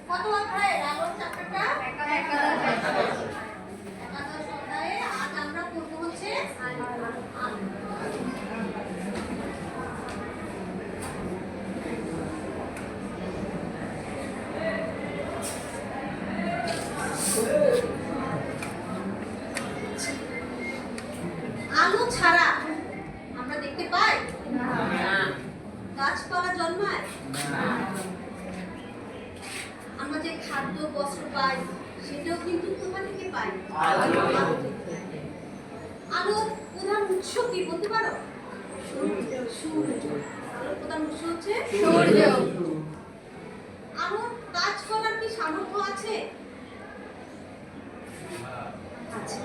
কত অধ্যায় আলোর চ্যাপ্টারটা? একাদশ অধ্যায়ে আজ আমরা পড়ব হচ্ছে আলো ছাড়া আমরা দেখতে পাই না, গাছপালা জন্মায় না, আমরা যে খাদ্য বস্ত্র পাই সেটাও কিন্তু কোথা থেকে পাই? আলোর প্রধান উৎস কি বলতে পারো? সূর্য। আলোর প্রধান উৎস হচ্ছে সূর্য। আলোর কাজ করার কি সামর্থ্য আছে? আছে।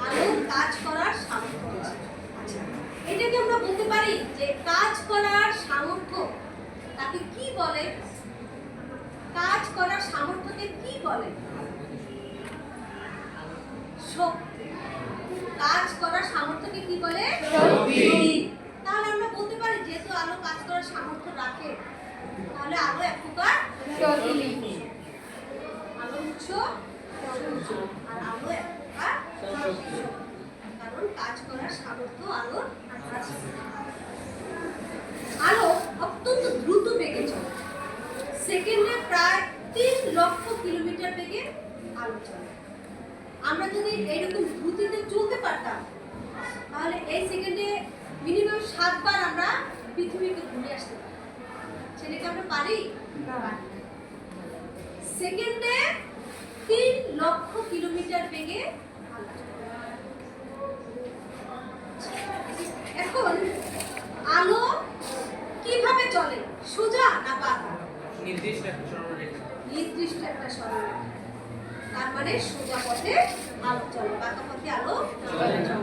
আলোর কাজ করার সামর্থ্য আছে। আচ্ছা, এটাকে আমরা বলতে পারি যে কাজ করার সামর্থ্য তাকে কি বলে? কাজ করার সামর্থ্যকে কি বলে? শক্তি। কাজ করার সামর্থ্যকে কি বলে? শক্তি। তাহলে আমরা বলতে পারি যেহেতু আলো কাজ করার সামর্থ্য রাখে তাহলে আলো এক প্রকার শক্তি। আলো উৎস সূর্য আর আলো এক প্রকার শক্তি, কারণ কাজ করার সামর্থ্য আলোর আছে। আলো অত্যন্ত দ্রুত বেগে চলে, সেকেন্ডে প্রায় 3 লক্ষ কিলোমিটার বেগে আলো চলে। আমরা যদি এইরকম দ্রুতিতে চলতে পারতাম তাহলে এই সেকেন্ডে মিনিমাম 7 বার আমরা পৃথিবীকে ঘুরে আসতে পারি। সেটাকে আমরা পারি না। সেকেন্ডে 3 লক্ষ কিলোমিটার বেগে আলো চলে। এখন আলো কিভাবে চলে? সোজা না বাঁকা? নির্দিষ্ট একটা সরলরেখা। তার মানে সোজা পথে আলো চলে, বাঁকা পথে আলো চলে না।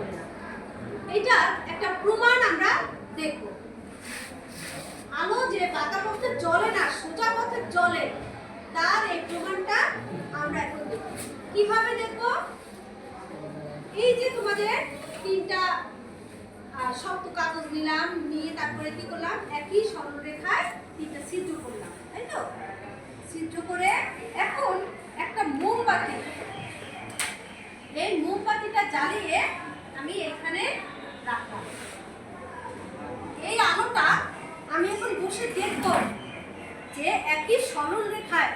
এটা একটা প্রমাণ আমরা দেখব। আলো যে বাঁকা পথে চলে না, সোজা পথে চলে, তার এই প্রমাণটা আমরা এখন দেখব। কিভাবে দেখব? এই যে তোমাদের 3টা শক্ত কাগজ নিলাম, নিয়ে তারপরে কি করলাম? একই সরলরেখায় 3টা ছিদ্র করলাম, তাই তো? ছিদ্র করে এখন একটা মোমবাতি, এই মোমবাতিটা জ্বালিয়ে আমি এখানে রাখলাম। এই আলোটা আমি এখন বসে দেখব যে একই সরলরেখায়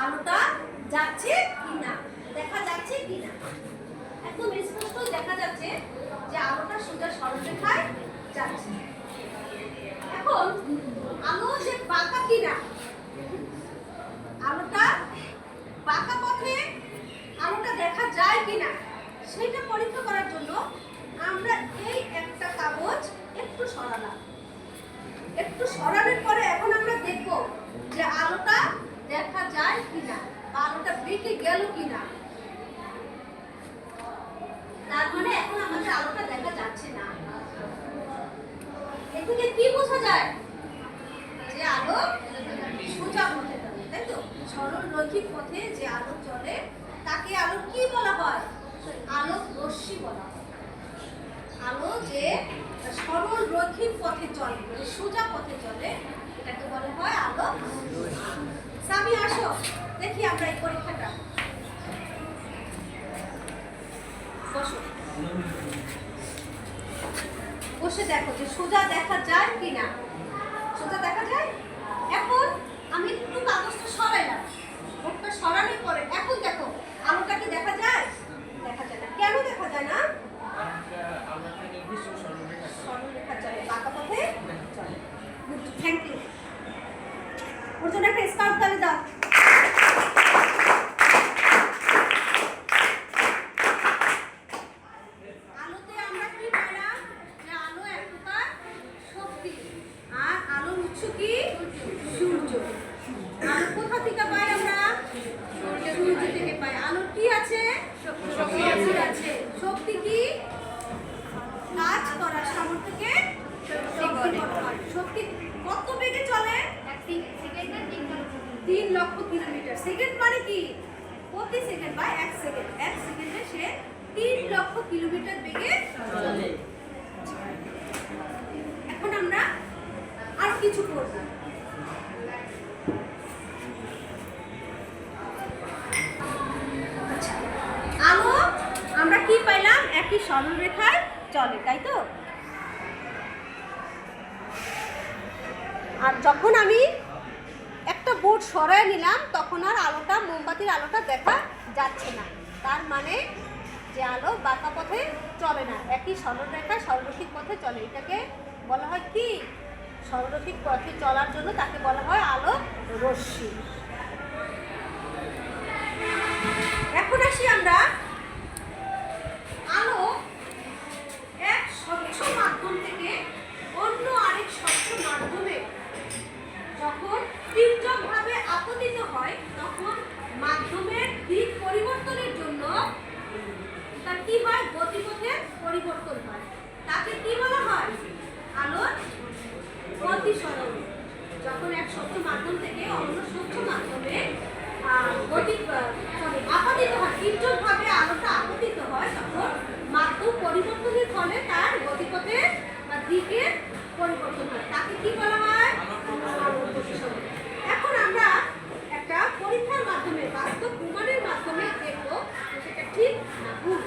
আলোটা যাচ্ছে কিনা, দেখা যাচ্ছে কিনা। একদম স্পষ্ট দেখা যাচ্ছে যে আলোটা সোজা সরলরেখায় যাচ্ছে। এখন আলো যে বাঁকা কিনা, আলোটা বাঁকা পথে আলোটা দেখা যায় কিনা সেটা পরীক্ষা করার জন্য আমরা এই একটা কাগজ একটু সরালাম। একটু সরানোর পরে এখন আমরা দেখব যে আলোটা দেখা যায় কিনা বা আলোটা বেঁকে গেল কিনা। তার মানে এখন আমাদের আলোটা দেখা যাচ্ছে না। এদিকে কি বোঝা যায়? যে আলো সোজা পথে চলে, তাই তো? সরল রৈখিক পথে যে আলো চলে তাকে আলো কি বলা হয়? আলোক রশ্মি বলা হয়। আলো যে সরল রৈখিক পথে চলে, মানে সোজা পথে চলে, এটাকে বলা হয় আলোক রশ্মি। সামি আসো দেখি আমরা এই পরীক্ষাটা। বসো, বসে দেখো যে সোজা দেখা যায় কিনা। সোজা দেখা যায়? এখন আমি একটু কাগজটা সরাইলাম, বোর্ডটা সরানোর পরে এখন দেখো আলোটা কি দেখা যায়? দেখা যায় না। কেন দেখা যায় না? সরলরেখা চলে, বাঁকা পথে চলে। Thank you. ওর জন্য একটা স্কার্ফ তালে দাও। আলোতে আমরা কি পেলাম? যে আলো এক প্রকার শক্তি, আর আলোর উৎস কি? সূর্য। আলো কোথা থেকে পাই আমরা? সূর্য থেকে পাই। আলোর কি আছে? শক্তি আছে। শক্তি কি? কাজ করার সামর্থ্যকে শক্তি বলা হয়। শক্তি কত বেগে চলে? 3 লক্ষ কিলোমিটার। সেকেন্ড মানে কি? প্রতি সেকেন্ড বা 1 সেকেন্ড। 1 সেকেন্ডে সে 3 লক্ষ কিলোমিটার বেগে চলে। এখন আমরা আর কিছু করব। চলে, তাই তো? আর যখন আমি একটা বোর্ড সরায় নিলাম তখন আর আলোটা, মোমবাতির আলোটা দেখা যাচ্ছে না। তার মানে যে আলো বাঁকা পথে চলে না, একই সরলরেখা সরলরৈখিক পথে চলে। এটাকে বলা হয় কি? সরলরৈখিক পথে চলার জন্য তাকে বলা হয় আলো রশ্মি। এখন আসি আমরা আলো এক স্বচ্ছ মাধ্যম থেকে অন্য আরেক স্বচ্ছ মাধ্যমে যখন তীর্যকভাবে আপতিত হয় তখন মাধ্যমের দিক পরিবর্তনের জন্য তার কি হয়? গতিপথের পরিবর্তন হয়। তাকে কি বলা হয়? আলোর গতিসরণ। যখন এক স্বচ্ছ মাধ্যম থেকে অন্য স্বচ্ছ মাধ্যমে আপতিত হয়, তীর্যকভাবে আলোটা আপতিত হয়, তখন মাধ্যম পরিবর্তনের ফলে তার গতিপথের বা দিকের পরিবর্তন হয়। তাকে কি বলা হয়? আলোর গতিসরণ। এখন আমরা একটা পরীক্ষার মাধ্যমে, বাস্তব প্রমাণের মাধ্যমে দেখবো সেটা ঠিক না ভুল।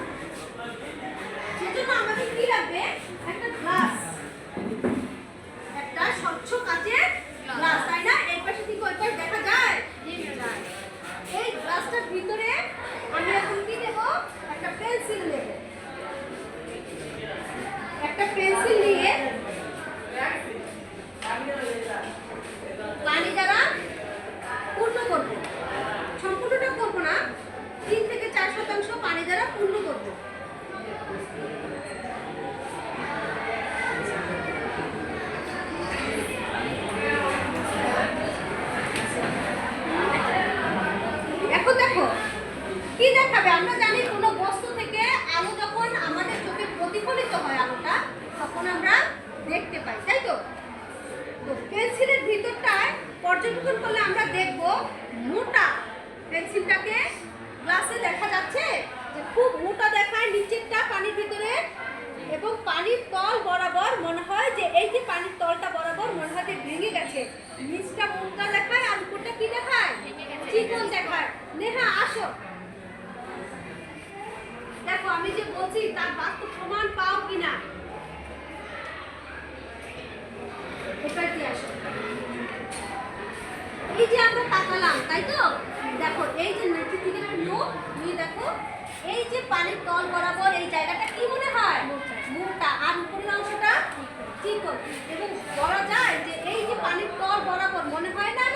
সেজন্য আমাদের কি লাগবে? একটা গ্লাস, একটা স্বচ্ছ কাচের গ্লাস, তাই না? এই পাশে থেকে ওই পাশে দেখা যায়। এই গ্লাসটার ভিতরে আমি এখন কি দেব? একটা পেন্সিল নেব। একটা পেন্সিল নিয়ে পানি দ্বারা পূর্ণ করব। সম্পূর্ণটা করব না, 3 থেকে 4% পানি দ্বারা পূর্ণ করব। এখন দেখো কি দেখাবে? আমরা জানি কোনো বস্তু থেকে আলো যখন আমাদের চোখে প্রতিফলিত হয় আলোটা, তখন আমরা দেখতে পাই, তাই তো? তো পেন্সিলের ভিতরটায় পর্যবেক্ষণ করলে আমরা দেখব মোটা। পেন্সিলটাকে গ্লাসে দেখা যাচ্ছে যে খুব মোটা দেখায়, নিচেরটা পানির ভিতরে, এবং পানির তল বরাবর মনে হয় যে এই যে পানির তলটা বরাবর মনে হয় যে ভেঙে গেছে। নিচটা মোটা দেখায় আর উপরটা কি দেখায়? চিকন দেখায়। নেহা আসো, দেখো আমি যে বলছি তার বাস্তব প্রমাণ পাও কিনা। এবার কি আসো, এই যে আমরা তাকালাম, তাই তো? দেখো এই যে নিচে থেকে নিয়ে দেখো এই যে পানির তল বরাবর এই জায়গাটা কি মনে হয়? মোটা, আর উপরের অংশটা চিকন। এবং বলা যায় যে এই যে পানির তল বরাবর মনে হয় না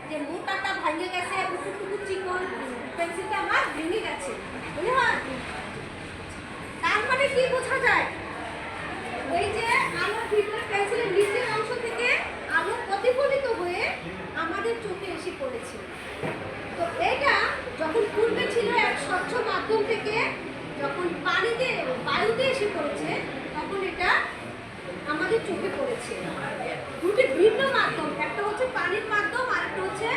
যে মোটাটা ভেঙে গেছে, উপরটুকু চিকন, পেন্সিলটা আমার ভেঙে গেছে, মনে হয়? তার মানে কি বোঝা যায়? এই যে আলোর ভিতরে পেন্সিলের নিচের অংশ থেকে আলো প্রতিফলিত হয়ে আমাদের চোখে এসে পড়েছে। তো এটা যখন পূর্বে ছিল এক স্বচ্ছ মাধ্যম থেকে যখন পানিতে, বায়ুতে এসে পড়েছে, তখন এটা আমাদের চোখে পড়েছে। দুটি ভিন্ন মাধ্যম, একটা হচ্ছে পানির মাধ্যম আর একটা হচ্ছে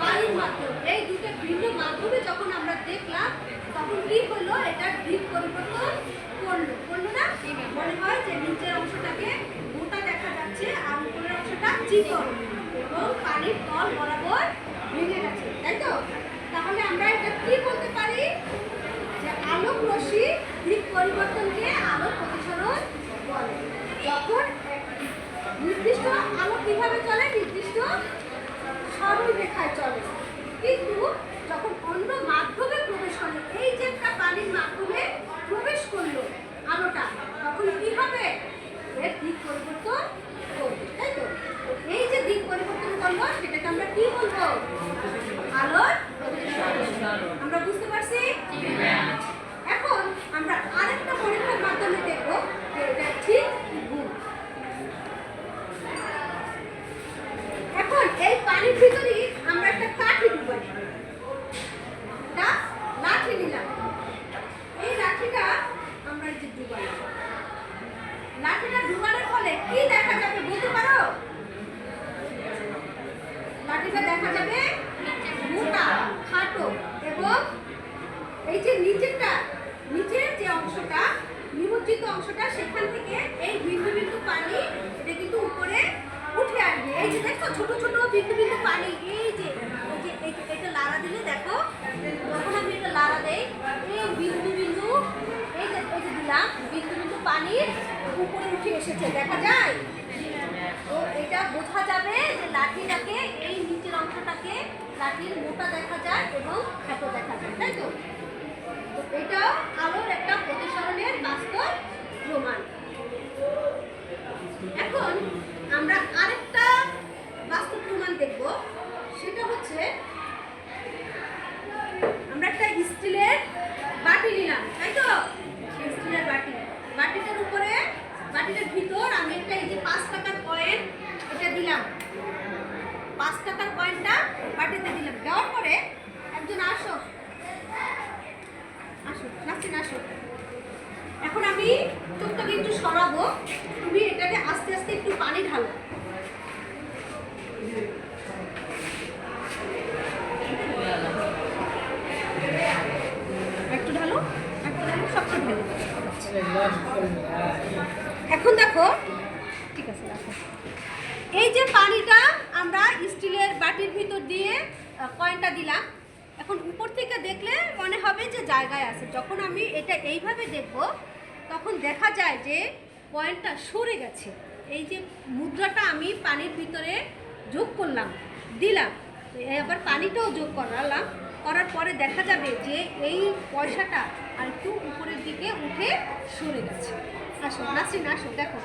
বায়ুর মাধ্যম। এই দুটো ভিন্ন মাধ্যমে যখন আমরা দেখলাম তখন কি হলো? এটার দিক পরিবর্তন করলো না? মনে হয় যে নিচের অংশটাকে মোটা দেখা যাচ্ছে আর উপরের অংশটা চিকন এবং পানির তল বরাবর ভেঙে গেছে, তাই তো? তাহলে আমরা এটা কি বলতে পারি? যে আলোক রশ্মি দিক পরিবর্তনকে আলোক প্রতিসরণ বলে। যখন নির্দিষ্ট আলো কিভাবে চলে? নির্দিষ্ট সরল রেখায় চলে। কিন্তু যখন অন্য মাধ্যমে প্রবেশ করে, এই যে একটা পানির মাধ্যমে প্রবেশ করলো আলোটা, তখন কি হবে? এর দিক পরিবর্তন করবে, তাই তো? এই যে দিক পরিবর্তন করলো সেটাকে আমরা কি বলবো? আলোর প্রতিসরণ। আমরা বুঝতে পারছি? এখন আমরা আরেকটা পরীক্ষার মাধ্যমে দেখবো যে এটা ঠিক কি ভুল। এখন এই পানির ভিতরেই আমরা একটা কাঠি ডুবাই, একটা লাঠি নিলাম। এই লাঠিটা আমরা এই যে ডুবাই, লাঠিটা ডুবানোর ফলে কি দেখা যাবে বলতে পারো? লাঠিটা দেখা যাবে মোটা, খাটো, এবং এই যে নিচের যে অংশটা, নিমজ্জিত অংশটা, সেখান থেকে এই বিন্দু বিন্দু পানি এটা কিন্তু উপরে উঠে আসবে। এই যে দেখো ছোট ছোট বিন্দু বিন্দু পানি, এই যে এটা লাড়া দিলে দেখো, যখন আমি এটা লাড়া দেই এই বিন্দু বিন্দু, এই যে দিলাম বিন্দু বিন্দু পানির উপরে উঠে এসেছে, দেখা যায়? তো এটা বোঝা যাবে যে লাঠিটাকে এই নিচের অংশটাকে লাঠির মোটা দেখা যায় এবং খাটো দেখা যায়, তাই তো? তো এটা আলোর একটা প্রতিসরণের বাস্তব প্রমাণ। এখন আমরা আরেকটা বাস্তব প্রমাণ দেখব, সেটা হচ্ছে আমরা একটা স্টিলের বাটি নিলাম, তাই তো? স্টিলের বাটিটার উপরে, বাটিটার ভিতর আমি একটা এই যে 5 টাকার কয়েন এটা দিলাম, 5 টাকার কয়েনটা বাটিতে দিলাম। দেওয়ার পরে একজন আসো নাসিন আসো, এখন আমি চোখটাকে একটু সরাবো, তুমি এটাকে আস্তে আস্তে একটু পানি ঢালো। একটু ঢালো, সবটা ঢালো। এখন দেখো, ঠিক আছে রাখো। এই যে পানিটা আমরা স্টিলের বাটির ভিতর দিয়ে কয়েনটা দিলাম, এখন উপর থেকে দেখলে মনে হবে যে জায়গায় আছে। যখন আমি এটা এইভাবে দেখব তখন দেখা যায় যে কয়েনটা সরে গেছে। এই যে মুদ্রাটা আমি পানির ভিতরে যোগ করলাম, দিলাম, আবার পানিটাও যোগ করালাম, করার পরে দেখা যাবে যে এই পয়সাটা আর একটু উপরের দিকে উঠে সরে গেছে। আসো নাসরিন আসো, দেখো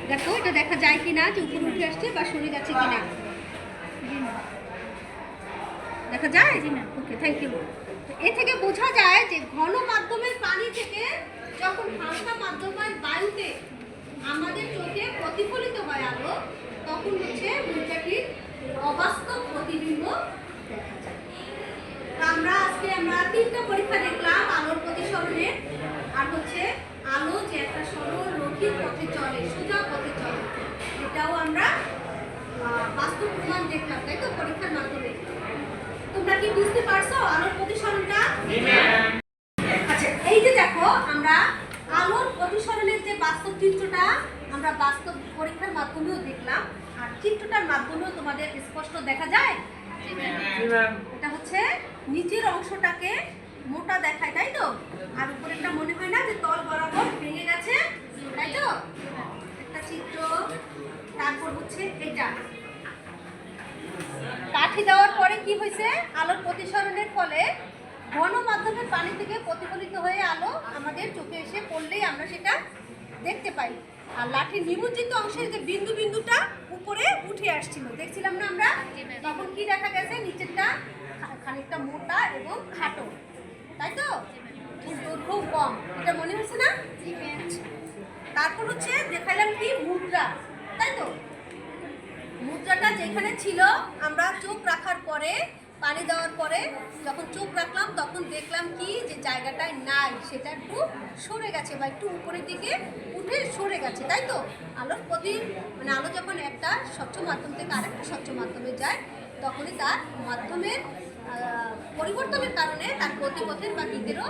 দেখো এটা দেখা যায় কিনা যে উপরে উঠে আসছে বা সরে গেছে কিনা, দেখা যায়? ওকে, থ্যাংক ইউ। এ থেকে বোঝা যায় যে ঘন মাধ্যমের পানি থেকে যখন হালকা মাধ্যমের বায়ুতে আমাদের চোখে প্রতিফলিত হয় আলো, তখন হচ্ছে মুদ্রাটির অবাস্তব প্রতিবিম্ব দেখা যায়। আমরা আজকে 3টা পরীক্ষা দেখলাম আলোর প্রতিসরণের, আর হচ্ছে আলো যে একটা সরল রৈখিক পথে চলে, সোজা পথে চলে, এটাও আমরা বাস্তব প্রমাণ দেখলাম, তাই তো, পরীক্ষার মাধ্যমে। তোমরা কি বুঝতে পারছো আলোর প্রতিসরণটা? আচ্ছা, এই যে দেখো আমরা আলোর প্রতিসরণের যে বাস্তব চিত্রটা আমরা বাস্তব পরীক্ষার মাধ্যমেও দেখলাম, আর চিত্রটার মাধ্যমেও তোমাদের স্পষ্ট দেখা যায়। এটা হচ্ছে নিচের অংশটাকে মোটা দেখায়, তাই তো? আর উপরেরটা মনে হয় না যে তল বরাবর ভেঙে গেছে, তাই তো? একটা চিত্র। তারপর হচ্ছে এটা কাঠি দেওয়ার পরে কি হয়েছে, আলোর প্রতিসরণের ফলে ঘন মাধ্যমের পানি থেকে প্রতিফলিত হয়ে আলো আমাদের চোখে এসে পড়লেই আমরা সেটা দেখতে পাই। আর লাঠির নিমজ্জিত অংশের যে বিন্দু বিন্দুটা উপরে উঠে আসছিল, দেখছিলাম না আমরা, তখন কি দেখা গেছে, নিচেরটা খানিকটা মোটা এবং খাটো, তাই তো? দৈর্ঘ্য কম, এটা মনে হচ্ছে না? তারপর হচ্ছে দেখাইলাম কি মুদ্রা, তাই তো? মুদ্রাটা যেখানে ছিল আমরা চোখ রাখার পরে, পানি দেওয়ার পরে যখন চোখ রাখলাম তখন দেখলাম কি যে জায়গাটায় নাই, সেটা একটু সরে গেছে বা একটু উপরের দিকে উঠে সরে গেছে, তাই তো? আলোর আলো যখন একটা স্বচ্ছ মাধ্যম থেকে আরেকটা স্বচ্ছ মাধ্যমে যায়, তখনই তার মাধ্যমের পরিবর্তনের কারণে তার গতিপথের বা দিকেরও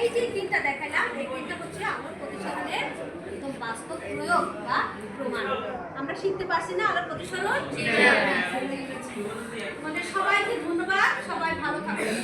এই যে 3টা দেখালাম, এই 3টা হচ্ছে আলোর প্রতিসরণের একদম বাস্তব প্রয়োগ বা প্রমাণ। আমরা শিখতে পারছি না আলোর প্রতিসরণ? তোমাদের সবাইকে ধন্যবাদ, সবাই ভালো থাকবেন।